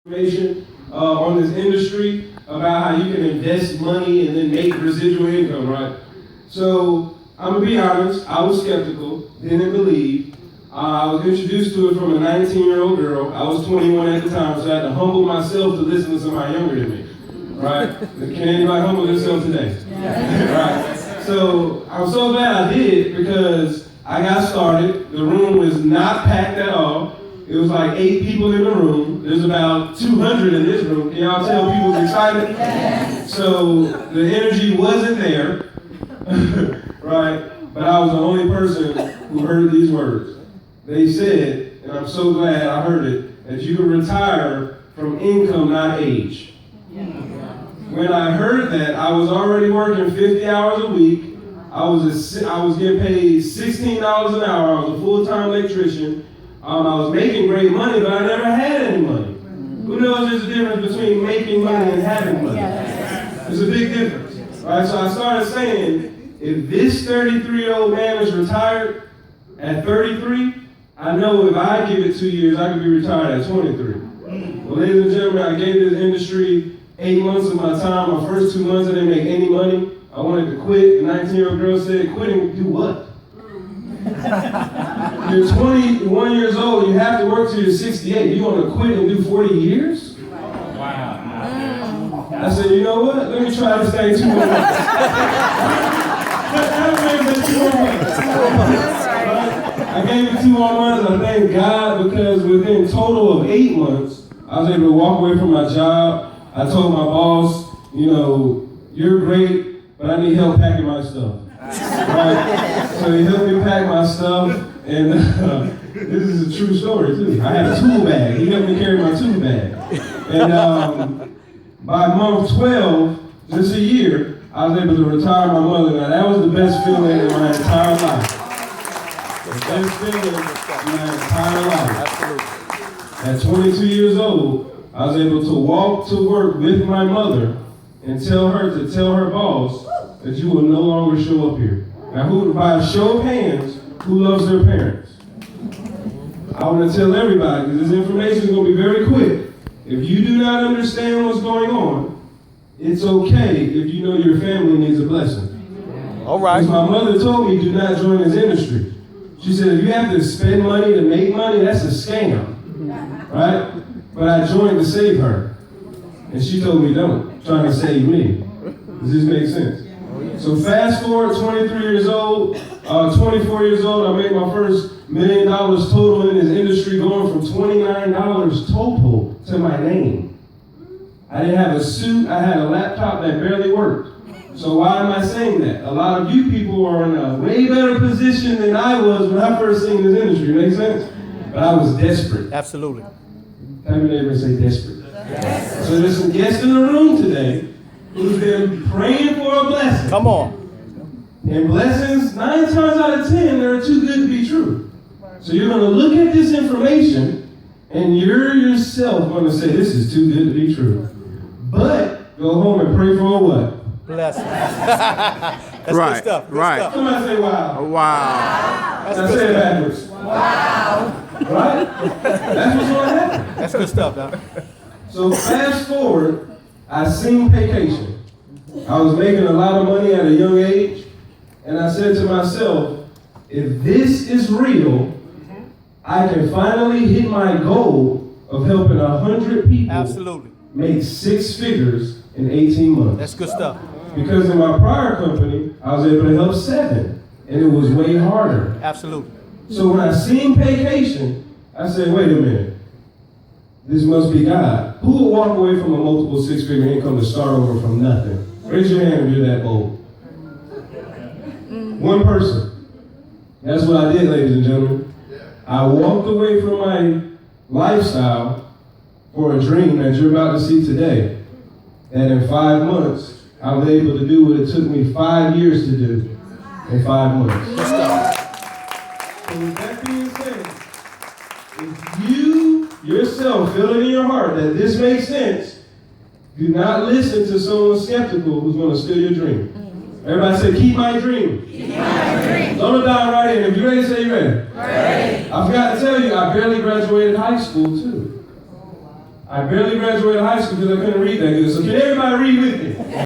information on this industry about how you can invest money and then make residual income, right? So I'm gonna be honest, I was skeptical, didn't believe. I was introduced to it from a 19-year-old girl. I was 21 at the time, so I had to humble myself to listen to somebody younger than me, right? Can anybody humble themselves today? Right? So I'm so glad I did because I got started. The room was not packed at all. It was like 8 people in the room. There's about 200 in this room. Can y'all tell people was excited? Yes. So the energy wasn't there, right? But I was the only person who heard these words. They said, and I'm so glad I heard it, that you can retire from income, not age. When I heard that, I was already working 50 hours a week. I was getting paid $16 an hour. I was a full-time electrician. I was making great money, but I never had any money. Who knows there's a difference between making money and having money? There's a big difference. Right? So I started saying, if this 33-year-old man is retired at 33, I know if I give it 2 years, I could be retired at 23. Well, ladies and gentlemen, I gave this industry 8 months of my time. My first 2 months, I didn't make any money. I wanted to quit. The 19-year-old girl said, quitting, do what? You're 21 years old, you have to work till you're 68. You want to quit and do 40 years? Wow. I said, you know what? Let me try this thing 2 more months. I gave it 2 more months. I thank God because within total of 8 months, I was able to walk away from my job. I told my boss, you know, you're great, but I need help packing my stuff. Right? So he helped me pack my stuff, and this is a true story too. I had a tool bag. He helped me carry my tool bag. And by month 12, just a year, I was able to retire my mother. Now that was the best feeling in my entire life. The best feeling in my entire life. At 22 years old, I was able to walk to work with my mother and tell her boss that you will no longer show up here. Now, by a show of hands, who loves their parents? I want to tell everybody, because this information is going to be very quick. If you do not understand what's going on, it's okay if you know your family needs a blessing. All right. Because my mother told me, do not join this industry. She said, if you have to spend money to make money, that's a scam. Right? But I joined to save her. And she told me, don't, trying to save me. Does this make sense? So fast forward, 23 years old, 24 years old, I made my first $1 million total in this industry, going from $29 total to my name. I didn't have a suit, I had a laptop that barely worked. So why am I saying that? A lot of you people are in a way better position than I was when I first seen this industry, make sense? But I was desperate. Absolutely. Have your neighbor say desperate. Yes. So there's some guests in the room today who's been praying for a blessing. Come on. And blessings, 9 times out of 10, they're too good to be true. So you're going to look at this information, and you're yourself going to say, this is too good to be true. But go home and pray for a what? Blessing. That's right, good stuff. Good right. stuff. Somebody say, wow. Wow. That's Now good say it stuff. backwards. Wow. Right? That's what's going to happen. That's good stuff, Doc. So fast forward, I seen vacation. I was making a lot of money at a young age, and I said to myself, if this is real, I can finally hit my goal of helping 100 people Absolutely. make 6 figures in 18 months. That's good stuff. Because in my prior company, I was able to help 7, and it was way harder. Absolutely. So when I seen vacation, I said, wait a minute. This must be God. Who will walk away from a multiple 6-figure income to start over from nothing? Raise your hand if you're that bold. One person. That's what I did, ladies and gentlemen. I walked away from my lifestyle for a dream that you're about to see today. And in 5 months, I was able to do what it took me 5 years to do in 5 months. Good stuff. So with that being said, if you yourself feel it in your heart that this makes sense, do not listen to someone skeptical who's going to steal your dream. Everybody say, keep my dream. Keep my dream. Don't die right in. If you're ready, say you're ready. Ready. I forgot to tell you, I barely graduated high school too. I barely graduated high school because I couldn't read that good. So can everybody read with me?